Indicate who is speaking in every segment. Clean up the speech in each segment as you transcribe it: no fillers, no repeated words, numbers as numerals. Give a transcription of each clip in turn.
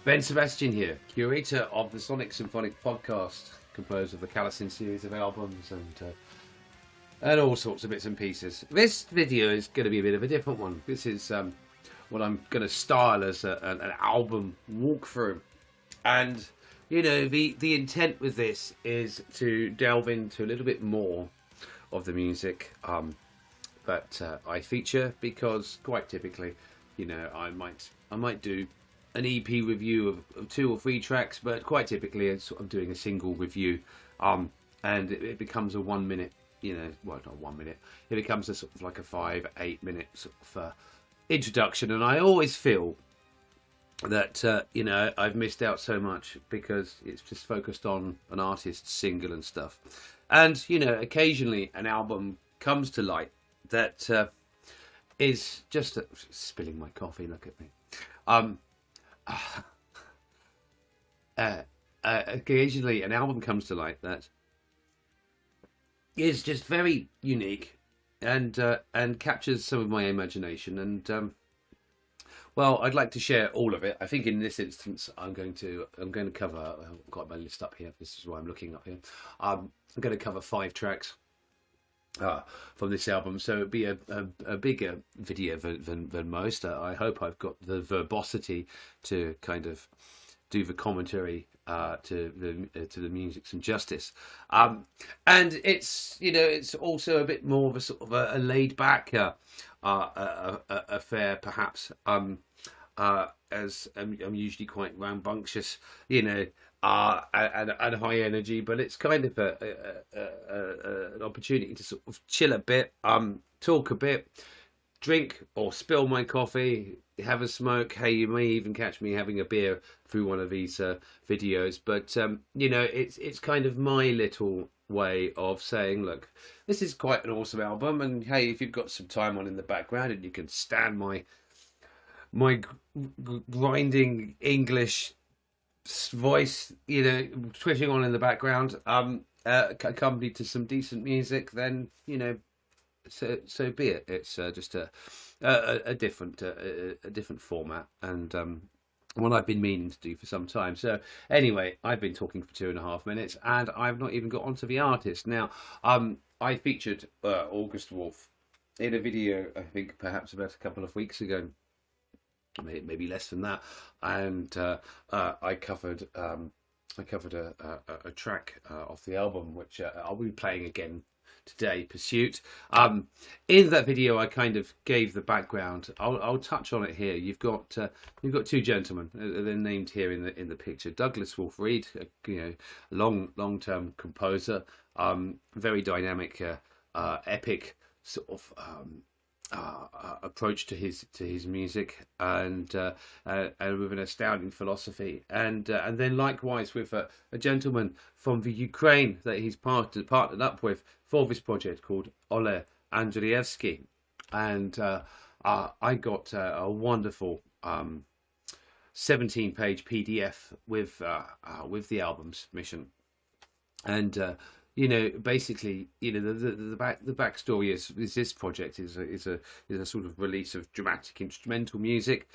Speaker 1: Ben Sebastian here, curator of the Symphonic podcast, composed of the Kalasin series of albums and all sorts of bits and pieces. This video is going to be a bit of a different one. This is what I'm going to style as an album walkthrough. And, you know, the intent with this is to delve into a little bit more of the music that I feature, because quite typically, you know, I might do an EP review of 2 or 3 tracks, but quite typically it's sort of doing a single review, and it becomes a 1 minute, you know, well, not 1 minute, it becomes a sort of like a 5-8 minute sort of introduction. And I always feel that you know, I've missed out so much because it's just focused on an artist's single and stuff. And, you know, occasionally an album comes to light that is just spilling my coffee, look at me. Occasionally an album comes to light that is just very unique and captures some of my imagination. And well, I'd like to share all of it. I think in this instance, I'm going to cover. I've got my list up here. This is why I'm looking up here. I'm going to cover 5 tracks from this album, so it'd be a bigger video than most. I hope I've got the verbosity to kind of do the commentary to the music some justice. And it's, you know, it's also a bit more of a sort of a laid back affair, perhaps. As I'm usually quite rambunctious, you know, and high energy, but it's kind of an opportunity to sort of chill a bit, talk a bit, drink or spill my coffee, have a smoke. Hey, you may even catch me having a beer through one of these videos. But you know, it's kind of my little way of saying, look, this is quite an awesome album, and hey, if you've got some time on in the background and you can stand my grinding English voice, you know, twitching on in the background, accompanied to some decent music, then, you know, so be it. It's just a different format, and one I've been meaning to do for some time. So anyway, I've been talking for 2.5 minutes, and I've not even got onto the artist. Now, I featured Augustwolf in a video, I think perhaps about a couple of weeks ago, maybe less than that, and I covered a track off the album, which I'll be playing again today, Pursuit. In that video, I kind of gave the background. I'll touch on it here. You've got 2 gentlemen. They're named here in the picture. Douglas Wolf Reed, you know, long-term composer, very dynamic, epic sort of approach to his music, and with an astounding philosophy, and then likewise with a gentleman from the Ukraine that he's partnered up with for this project called Ole Andrievsky. And I got a wonderful 17-page PDF with the album submission. And you know, basically, you know, the backstory is this project is a sort of release of dramatic instrumental music.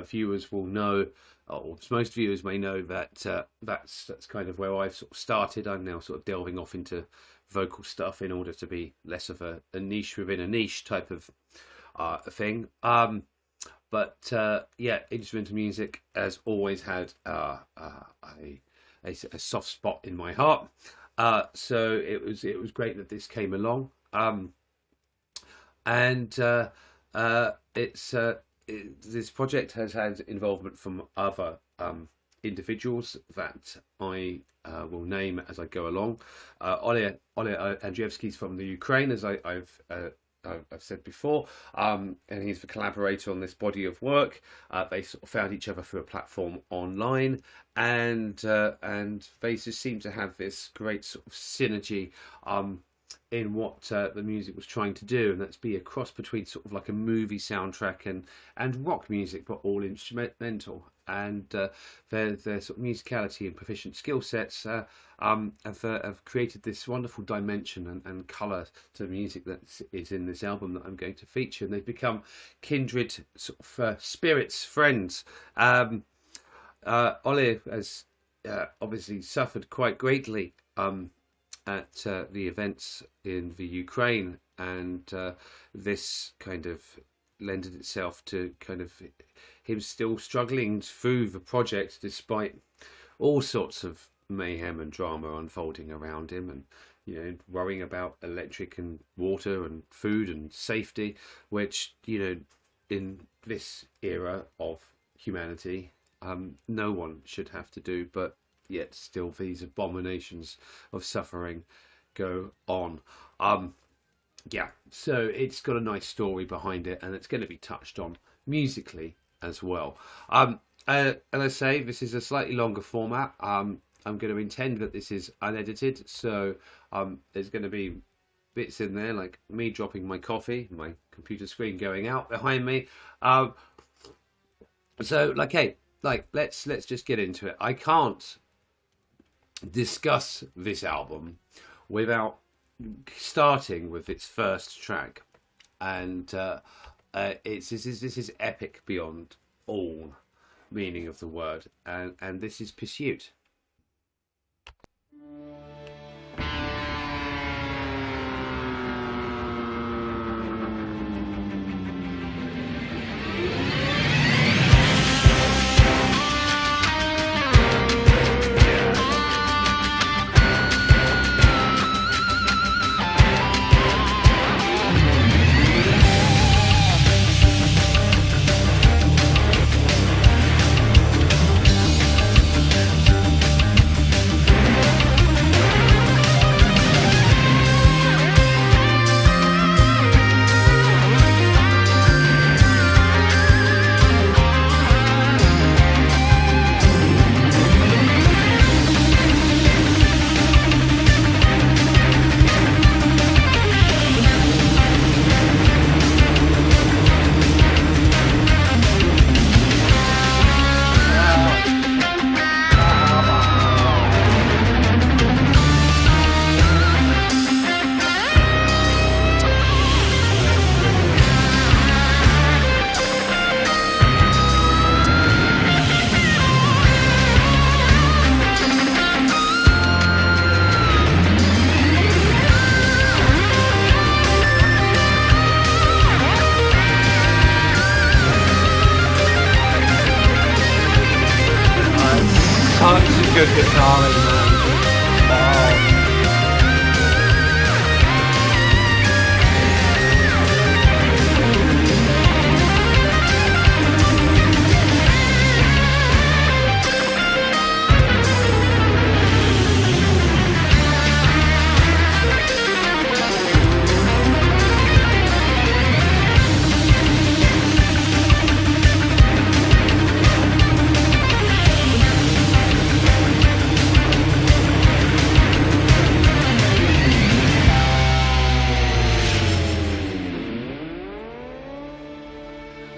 Speaker 1: Viewers will know, or most viewers may know, that that's kind of where I've sort of started. I'm now sort of delving off into vocal stuff in order to be less of a niche within a niche type of thing. But yeah, instrumental music has always had a soft spot in my heart, so it was great that this came along, and this project has had involvement from other individuals that I will name as I go along. Ole Andrievsky is from the Ukraine, as I've said before, and he's the collaborator on this body of work. They sort of found each other through a platform online, and they just seem to have this great sort of synergy in what the music was trying to do, and that's be a cross between sort of like a movie soundtrack and rock music, but all instrumental. And their sort of musicality and proficient skill sets have created this wonderful dimension and colour to the music that is in this album that I'm going to feature. And they've become kindred sort of spirits, friends. Ole has obviously suffered quite greatly at the events in the Ukraine, and this kind of lended itself to kind of him still struggling through the project despite all sorts of mayhem and drama unfolding around him, and worrying about electric and water and food and safety, which in this era of humanity no one should have to do, but yet still these abominations of suffering go on. Yeah, so it's got a nice story behind it, and it's going to be touched on musically as well. As I say, this is a slightly longer format. I'm going to intend that this is unedited, so there's going to be bits in there like me dropping my coffee, my computer screen going out behind me. So let's just get into it. I can't discuss this album without starting with its first track, and this is epic beyond all meaning of the word, and this is Pursuit. Good guitar in there. Wow.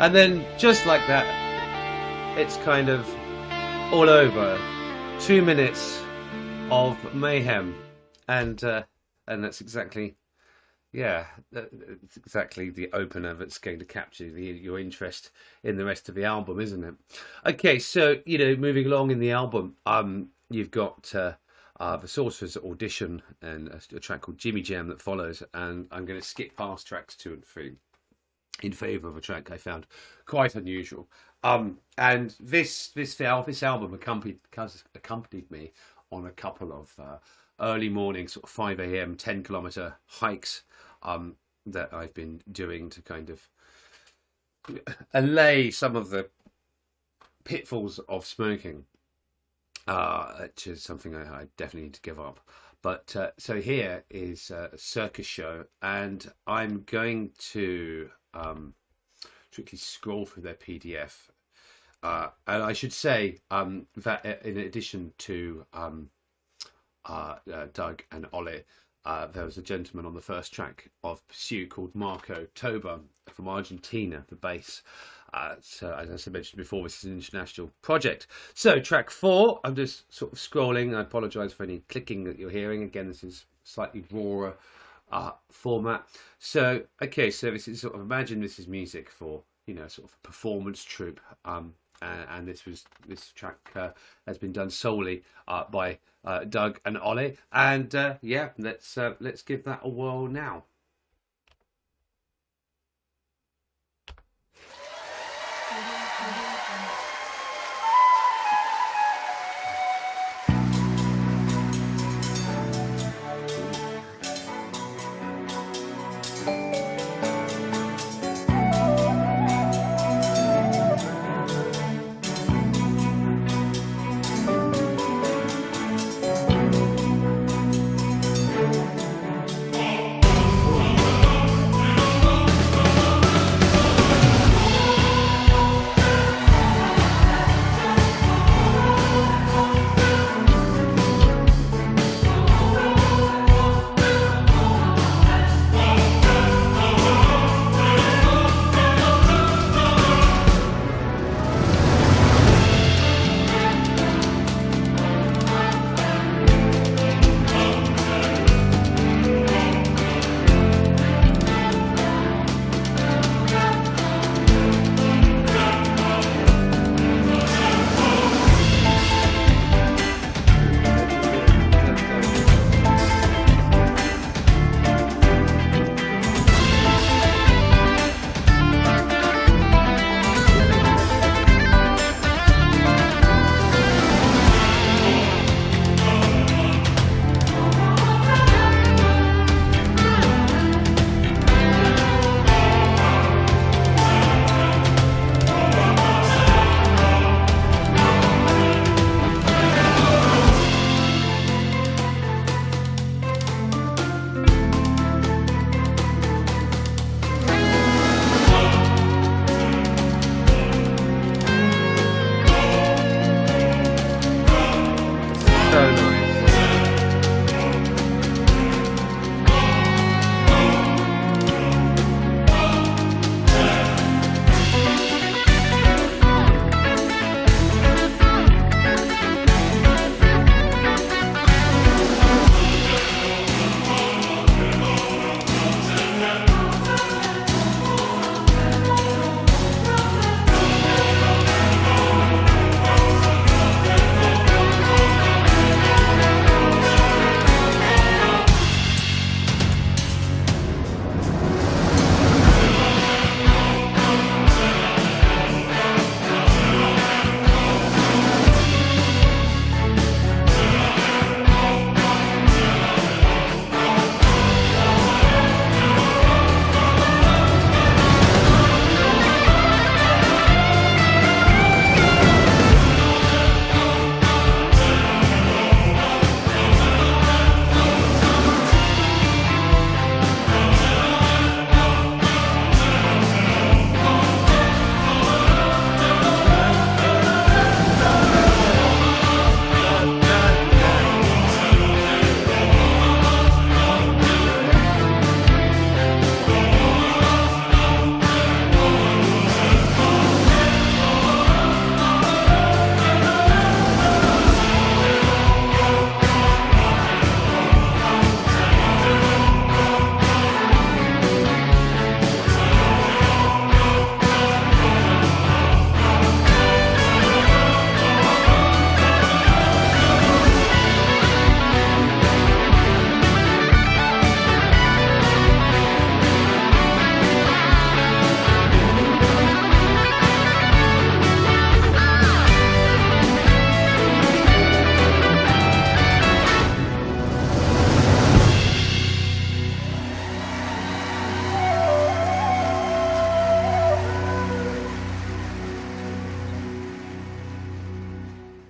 Speaker 1: And then, just like that, it's kind of all over. 2 minutes of mayhem, and that's exactly, it's exactly the opener that's going to capture your interest in the rest of the album, isn't it? Okay, so moving along in the album, you've got the Sorcerer's Audition and a track called Jimmy Jam that follows, and I'm going to skip past tracks 2 and 3. In favour of a track I found quite unusual, and this album accompanied me on a couple of early morning, sort of 5 a.m. 10-kilometre hikes that I've been doing to kind of allay some of the pitfalls of smoking, which is something I definitely need to give up. But so here is a Cirque Show, and I'm going to strictly scroll through their PDF. And I should say that in addition to Doug and Ole, there was a gentleman on the first track of Pursuit called Marco Toba from Argentina, the bass. So as I mentioned before, this is an international project. So track 4, I'm just sort of scrolling. I apologise for any clicking that you're hearing. Again, this is slightly rawer format. So okay, so this is sort of, imagine this is music for, you know, sort of a performance troupe. And this track has been done solely by Doug and Ollie, and yeah, let's give that a whirl now.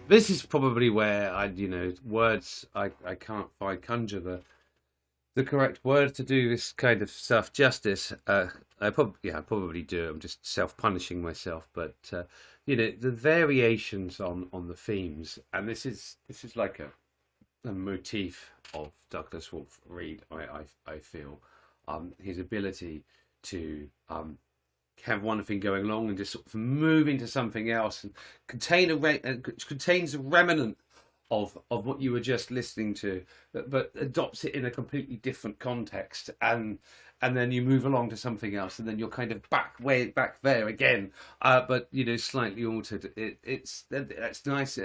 Speaker 1: This is probably where words, I can't find, conjure the correct word to do this kind of stuff justice. I probably do. I'm just self-punishing myself, but the variations on the themes, and this is like the motif of Douglas Wolf Reed. I feel his ability to have one thing going along and just sort of move into something else and contains a remnant of what you were just listening to, but adopts it in a completely different context, and then you move along to something else, and then you're kind of way back there again, but slightly altered. That's nice.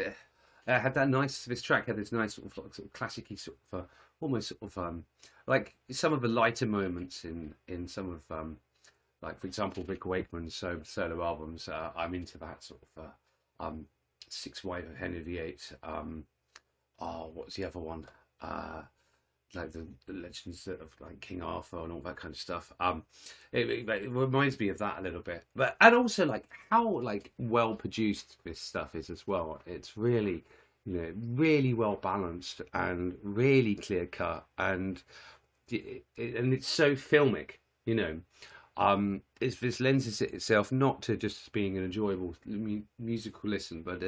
Speaker 1: It had that nice. This track had this nice sort of classic-y sort of almost sort of like some of the lighter moments in some of like, for example, Rick Wakeman's solo albums. I'm into that sort of Six Wives of Henry VIII. What's the other one? Like the legends of like King Arthur and all that kind of stuff. It reminds me of that a little bit. And also like how like well produced this stuff is as well. It's really, really well balanced and really clear cut, and it's so filmic. This lends itself not to just being an enjoyable musical listen, but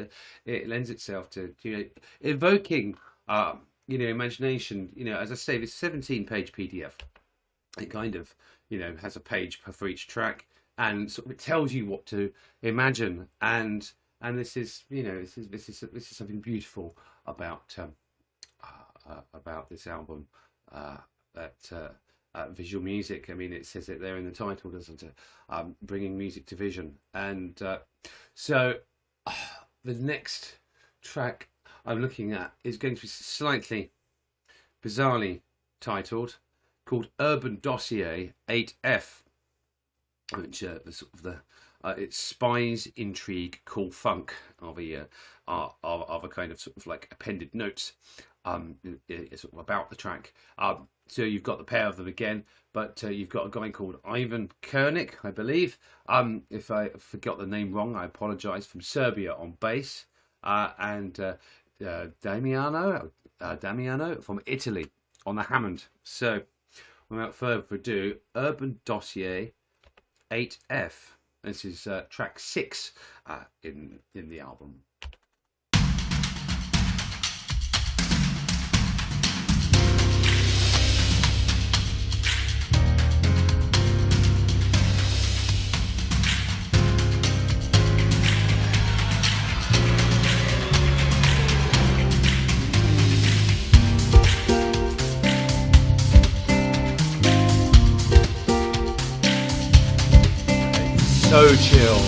Speaker 1: it lends itself to evoking imagination. As I say, this 17-page PDF, it kind of has a page for each track, and sort of it tells you what to imagine, and this is something beautiful about this album, visual music. I mean, it says it there in the title, doesn't it? Bringing music to vision. And so the next track I'm looking at is going to be slightly bizarrely titled, called Urban Dossier 8F, which it's spies, intrigue, cool funk of a kind of sort of like appended notes sort of about the track. So you've got the pair of them again, but you've got a guy called Ivan Kernik, I believe. If I forgot the name wrong, I apologise, from Serbia on bass, and Damiano from Italy on the Hammond. So without further ado, Urban Dossier 8F. This is track 6 in the album. So chill.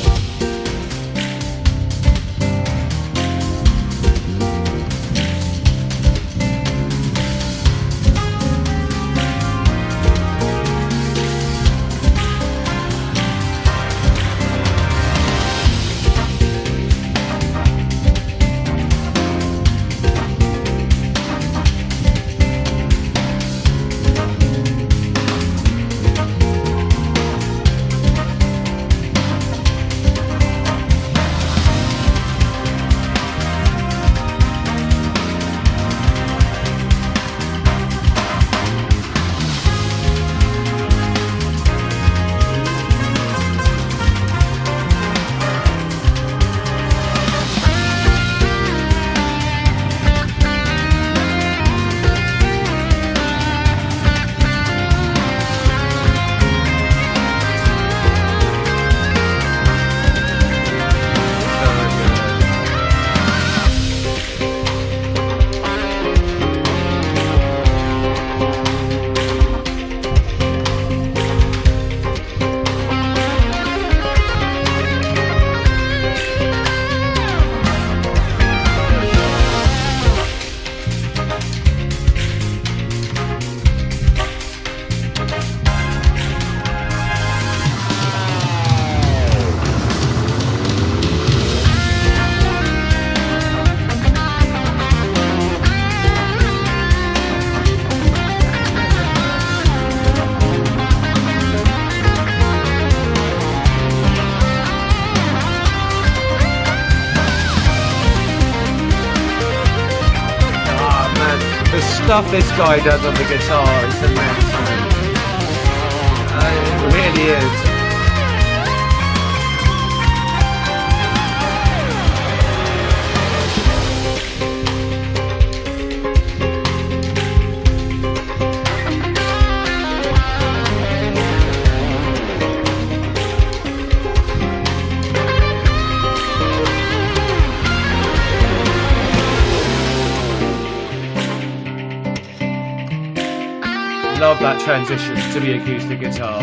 Speaker 1: Stuff this guy does on the guitar is immense. It really is. love that transition to the acoustic guitar.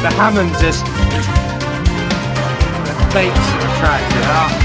Speaker 1: The Hammond just bakes the track, yeah.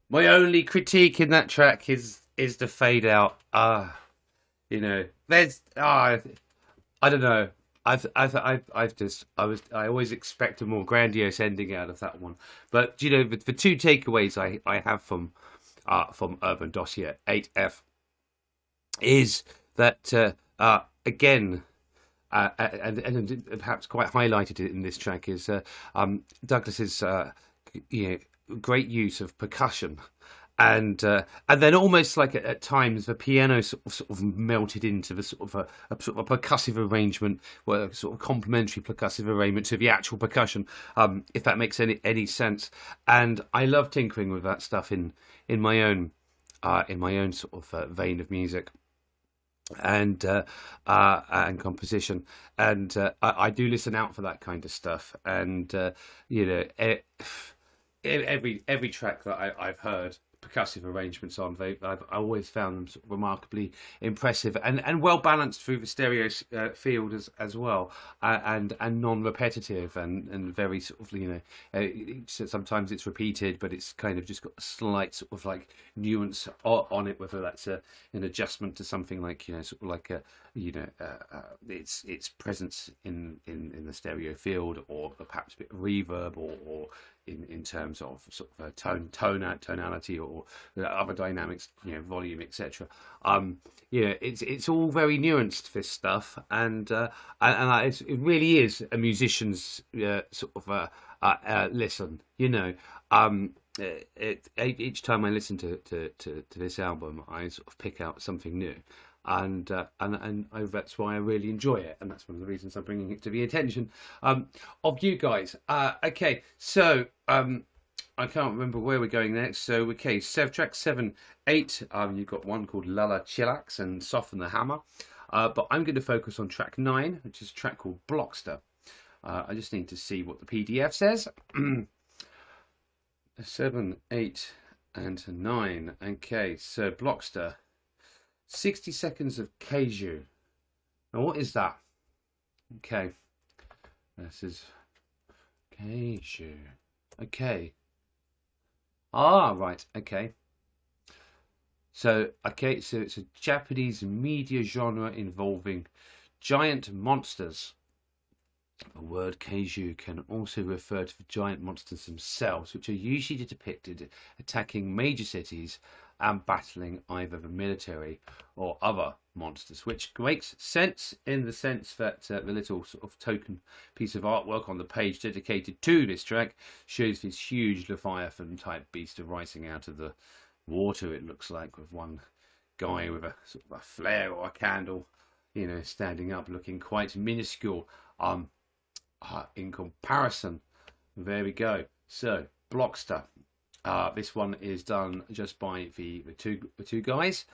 Speaker 1: My only critique in that track is the fade out. You know, there's I don't know. I always expect a more grandiose ending out of that one. But you know, the two takeaways I have from Urban Dossier 8F is that again. And perhaps quite highlighted in this track is Douglas's great use of percussion, and then almost like at times the piano sort of melted into the sort of a percussive arrangement, well, sort of complementary percussive arrangement to the actual percussion, if that makes any sense. And I love tinkering with that stuff in my own sort of vein of music and composition, and I do listen out for that kind of stuff. And you know, every track that I've heard percussive arrangements on, I've always found them sort of remarkably impressive and well balanced through the stereo field as well, and non-repetitive and very sort of, you know, sometimes it's repeated, but it's kind of just got a slight sort of like nuance on it, whether that's an adjustment to something like, you know, sort of like a, you know, its presence in the stereo field, or perhaps a bit of reverb, or in terms of sort of tonality, or other dynamics, you know, volume, etc. You know, it's all very nuanced, this stuff, and it really is a musician's sort of listen. You know, each time I listen to this album, I sort of pick out something new. And that's why I really enjoy it, and that's one of the reasons I'm bringing it to the attention of you guys. Okay, so I can't remember where we're going next. So okay, track 7, 8. You've got one called Lulla Chillax and Soften the Hammer, but I'm going to focus on track 9, which is a track called Blockster. I just need to see what the PDF says. 7, 8, and 9. Okay, so Blockster. 60 seconds of Keiju. Now, what is that? Okay. This is Keiju. Okay. Ah, right. Okay. So it's a Japanese media genre involving giant monsters. The word Keiju can also refer to the giant monsters themselves, which are usually depicted attacking major cities and battling either the military or other monsters, which makes sense in the sense that the little sort of token piece of artwork on the page dedicated to this track shows this huge Leviathan type beast arising out of the water, it looks like, with one guy with a sort of a flare or a candle, you know, standing up, looking quite minuscule in comparison. There we go. So Blockster. This one is done just by the two guys.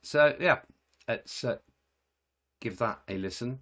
Speaker 1: So yeah, let's give that a listen.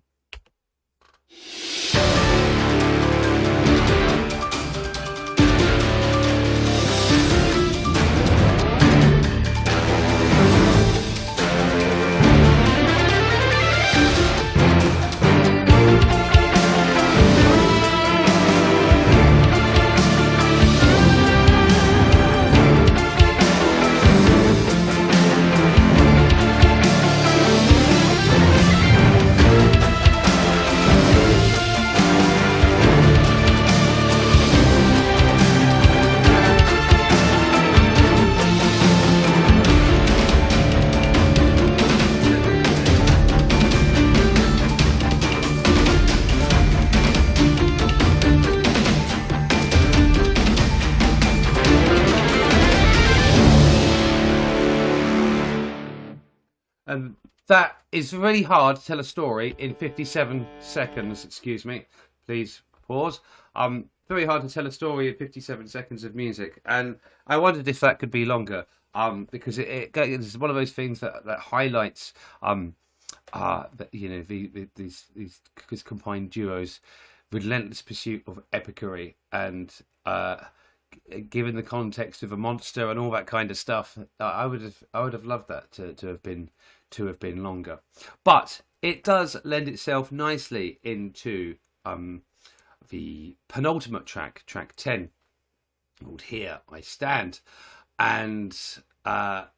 Speaker 1: and that is really hard to tell a story in 57 seconds. Excuse me, please pause. Very hard to tell a story in 57 seconds of music, and I wondered if that could be longer. Because it's one of those things that highlights that, you know, these combined duos, relentless pursuit of epicary, and given the context of a monster and all that kind of stuff, I would have loved that to have been longer. But it does lend itself nicely into the penultimate track 10, called Here I Stand. And I've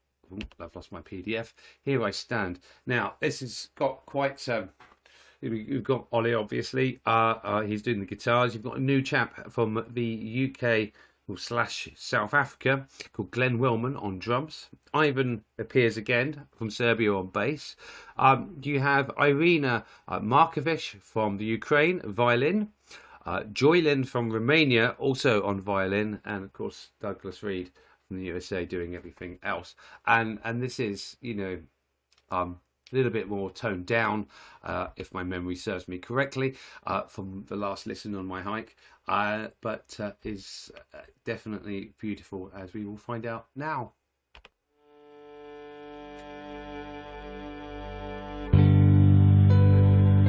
Speaker 1: lost my PDF. Here I Stand. Now, this has got quite... You've got Ollie, obviously. He's doing the guitars. You've got a new chap from the UK / South Africa called Glenn Willman on drums. Ivan appears again from Serbia on bass. You have Irina Markovic from the Ukraine, violin. Joylin from Romania, also on violin. And, of course, Douglas Reed from the USA doing everything else. And this is, you know... a little bit more toned down, if my memory serves me correctly, from the last listen on my hike, but is definitely beautiful, as we will find out now.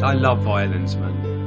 Speaker 1: I love violins, man.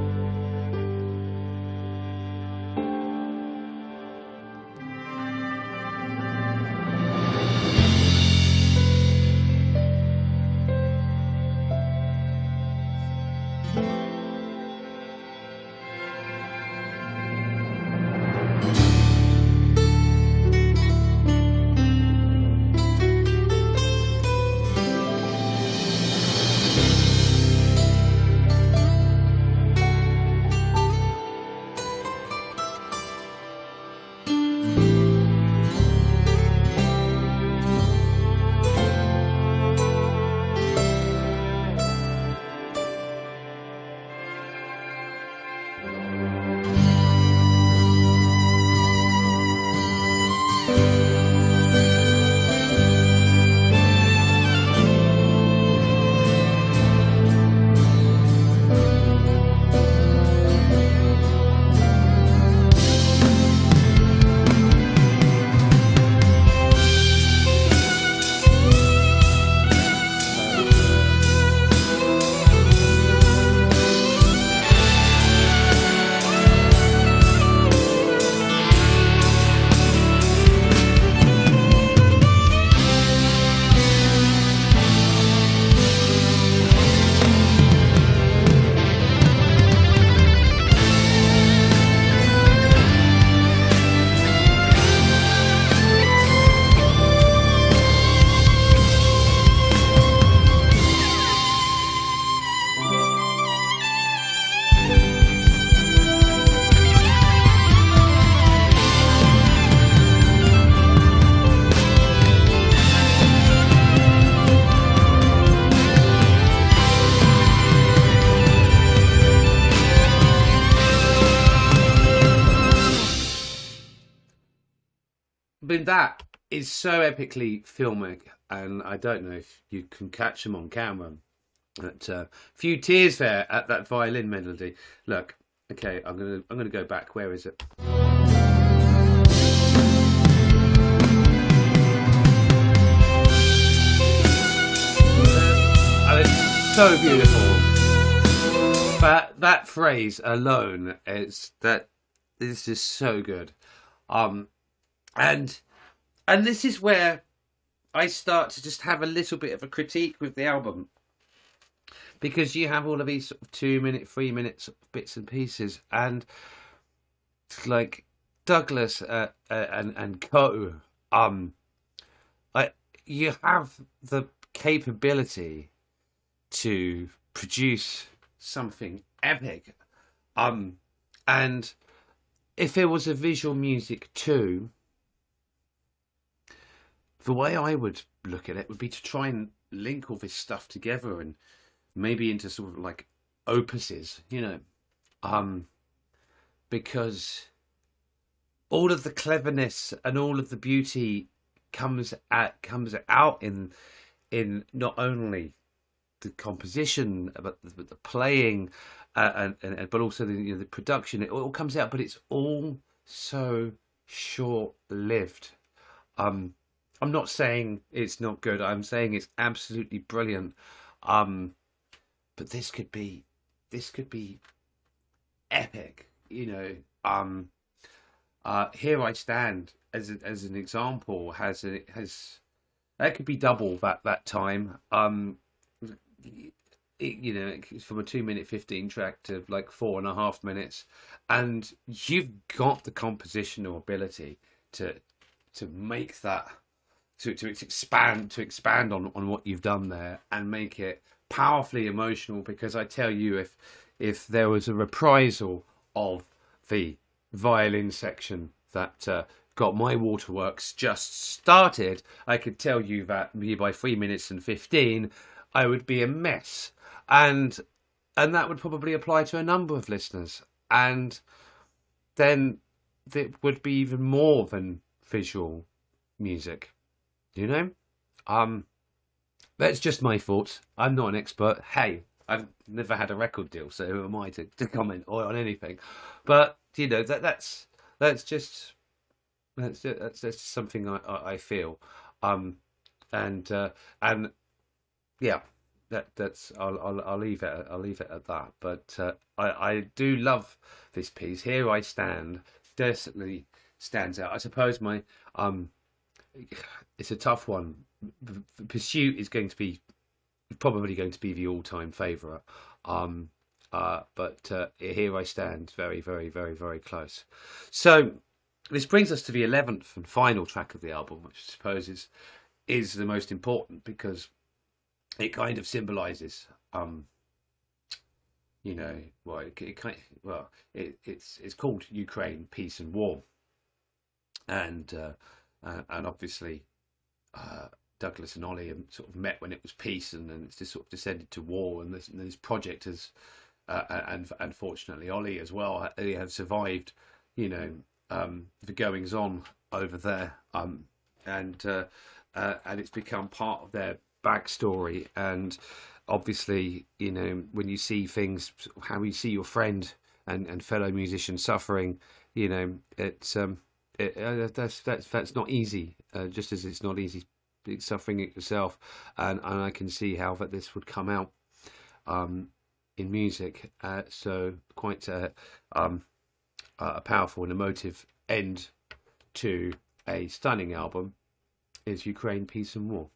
Speaker 1: But that is so epically filmic, and I don't know if you can catch them on camera. But a few tears there at that violin melody. Look, okay, I'm gonna go back. Where is it? Oh, it's so beautiful. But that phrase alone is just so good. And this is where I start to just have a little bit of a critique with the album, because you have all of these sort of 2-minute, 3-minute sort of bits and pieces, and it's like Douglas and co. You have the capability to produce something epic, and if there was a visual music too, the way I would look at it would be to try and link all this stuff together and maybe into sort of like opuses, you know, because all of the cleverness and all of the beauty comes out in in not only the composition, but the playing, and but also the production. It all comes out, but it's all so short-lived. I'm not saying it's not good. I'm saying it's absolutely brilliant. But this could be epic. Here I Stand as an example has that could be double that time. It's from a 2-minute 15 track to like 4.5 minutes, and you've got the compositional ability to make that to expand on what you've done there and make it powerfully emotional. Because I tell you, if there was a reprisal of the violin section that got my waterworks just started, I could tell you that by 3 minutes and 15 I would be a mess, and that would probably apply to a number of listeners, and then it would be even more than visual music, That's just my thoughts. I'm not an expert. Hey, I've never had a record deal, so who am I to comment on anything? But that's just something I feel, and yeah, that's I'll leave it at that. But I do love this piece. Here I Stand definitely stands out. I suppose my it's a tough one. Pursuit is probably going to be the all-time favourite. But Here I Stand, very, very, very, very close. So this brings us to the 11th and final track of the album, which I suppose is the most important, because it kind of symbolises, it's called Ukraine, Peace and War, and obviously Douglas and Ollie sort of met when it was peace, and then it's just sort of descended to war, and this project has, and fortunately Ollie as well, they have survived, the goings on over there, and it's become part of their backstory. And obviously, when you see things, how you see your friend and fellow musician suffering, it's that's not easy, just as it's not easy suffering it yourself, and I can see how that this would come out in music. So quite a powerful and emotive end to a stunning album is Ukraine, Peace and War.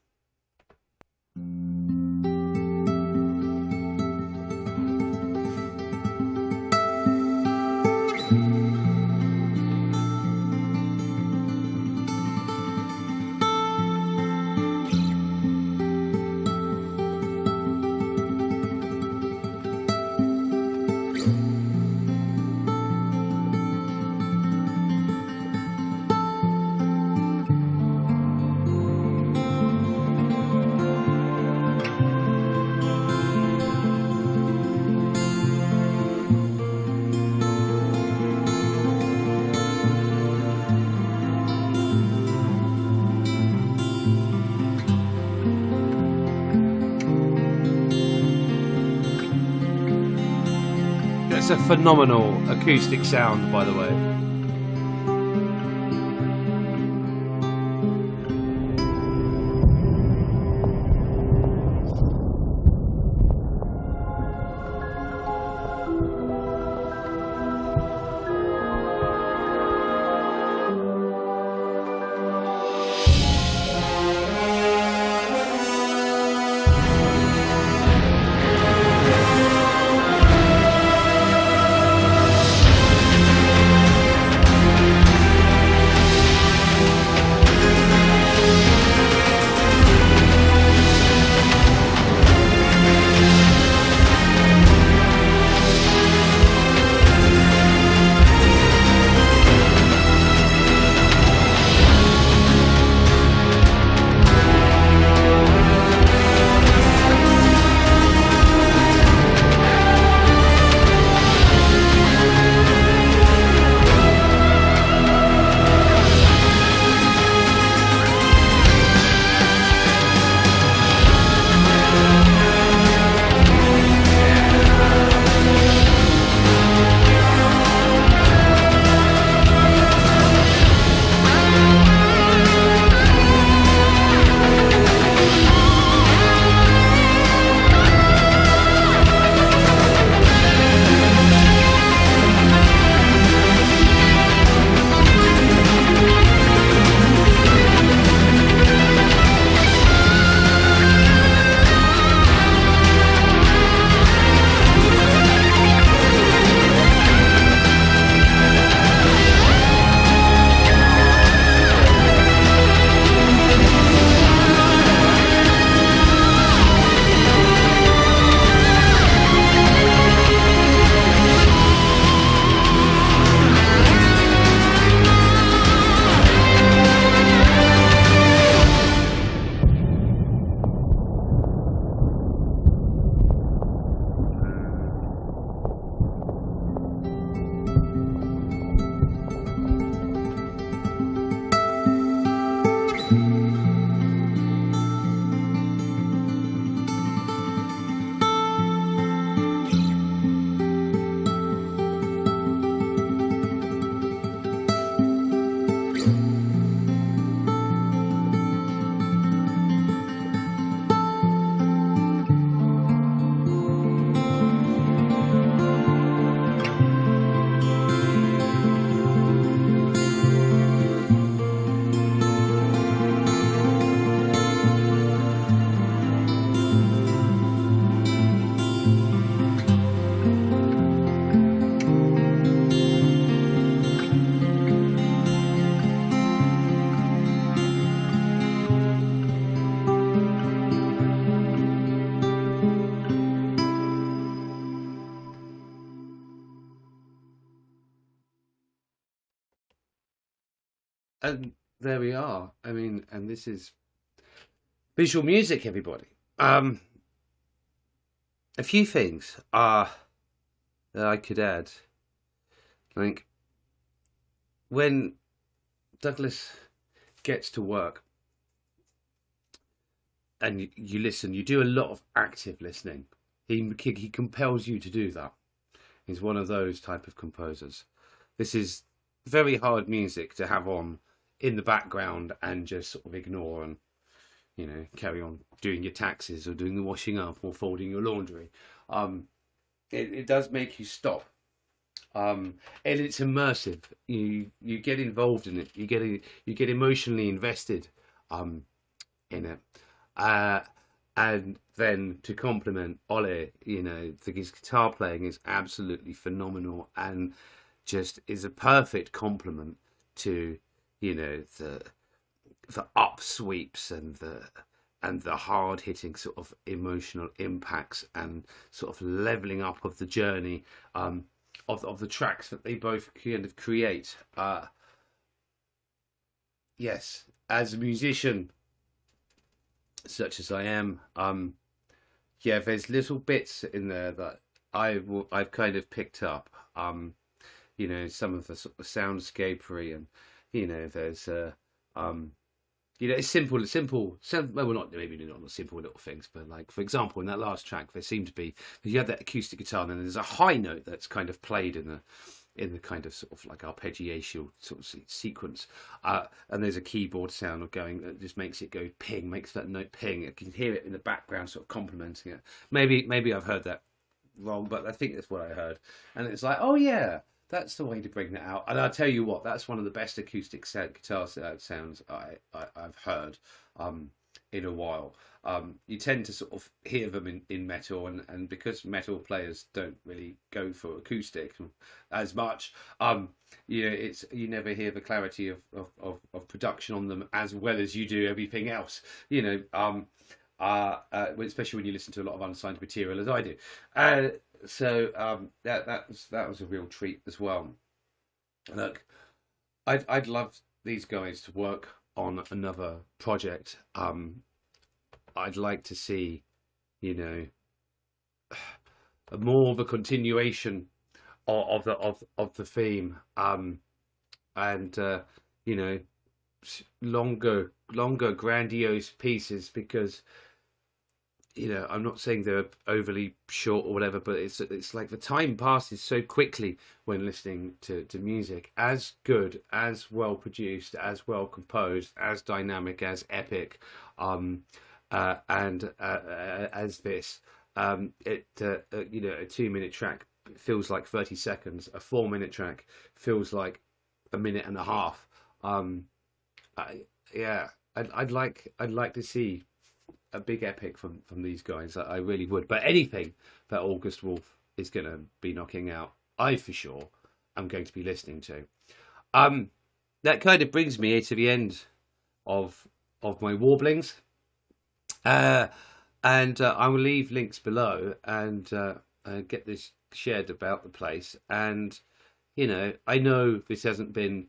Speaker 1: It's a phenomenal acoustic sound, by the way. And there we are. I mean, and this is visual music, everybody. Um, a few things that I could add. Like when Douglas gets to work and you listen, you do a lot of active listening. He compels you to do that. He's one of those type of composers. This is very hard music to have on in the background and just sort of ignore and, you know, carry on doing your taxes or doing the washing up or folding your laundry. It does make you stop. And it's immersive. You get involved in it. You get emotionally invested in it. Uh, and then to compliment Ollie, you know, his guitar playing is absolutely phenomenal and just is a perfect complement to, you know, the up sweeps and the hard hitting sort of emotional impacts and sort of leveling up of the journey of the tracks that they both kind of create. Yes, as a musician such as I am, yeah, there's little bits in there that I've kind of picked up. You know, some of the sort of soundscapery, and you know, there's you know, it's simple, well, not maybe not the simple little things, but like for example, in that last track, there seemed to be you have that acoustic guitar, and then there's a high note that's kind of played in the kind of sort of like arpeggiational sort of sequence, and there's a keyboard sound of going that just makes it go ping, makes that note ping. You can hear it in the background, sort of complementing it. Maybe I've heard that wrong, but I think that's what I heard, and it's like, oh yeah. That's the way to bring that out. And I'll tell you what, that's one of the best acoustic guitar sounds I've heard in a while. You tend to sort of hear them in metal, and because metal players don't really go for acoustic as much, you know, you never hear the clarity of production on them as well as you do everything else. You know, especially when you listen to a lot of unsigned material as I do. So that was a real treat as well. Look, I'd love these guys to work on another project. I'd like to see, you know, more of a continuation of the theme, and you know, longer grandiose pieces, because you know, I'm not saying they're overly short or whatever, but it's like the time passes so quickly when listening to music. As good, as well produced, as well composed, as dynamic, as epic, and as this. You know, a 2 minute track feels like 30 seconds. A 4 minute track feels like a minute and a half. Yeah, I'd like to see a big epic from these guys. I really would. But anything that Augustwolf is going to be knocking out, I for sure am going to be listening to. That kind of brings me to the end of my warblings, and I will leave links below and get this shared about the place. And you know this hasn't been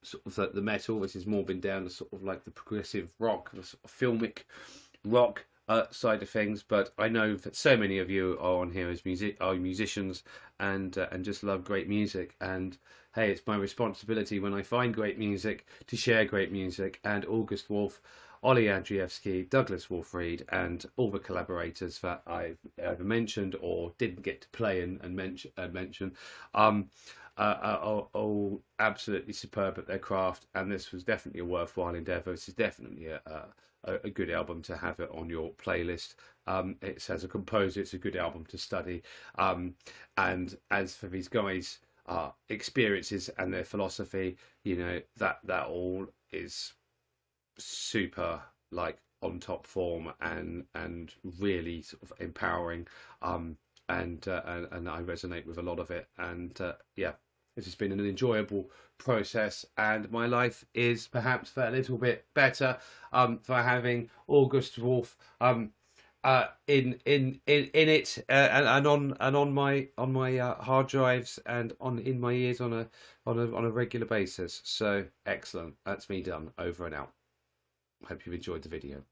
Speaker 1: sort of like the metal. This has more been down to sort of like the progressive rock, the sort of filmic rock side of things, but I know that so many of you are on here as musicians and just love great music. And hey, it's my responsibility when I find great music to share great music. And Augustwolf, Ollie Andrzejewski, Douglas Wolfreed, and all the collaborators that I've either mentioned or didn't get to play and mention, are all absolutely superb at their craft. And this was definitely a worthwhile endeavour. This is definitely a good album to have it on your playlist. It's, as a composer, it's a good album to study. And as for these guys' experiences and their philosophy, you know, that all is super, like, on top form and really sort of empowering. And I resonate with a lot of it. And yeah, this has been an enjoyable process, and my life is perhaps a little bit better for having Augustwolf in it, and on my hard drives and in my ears on a regular basis. So excellent. That's me done. Over and out. Hope you've enjoyed the video.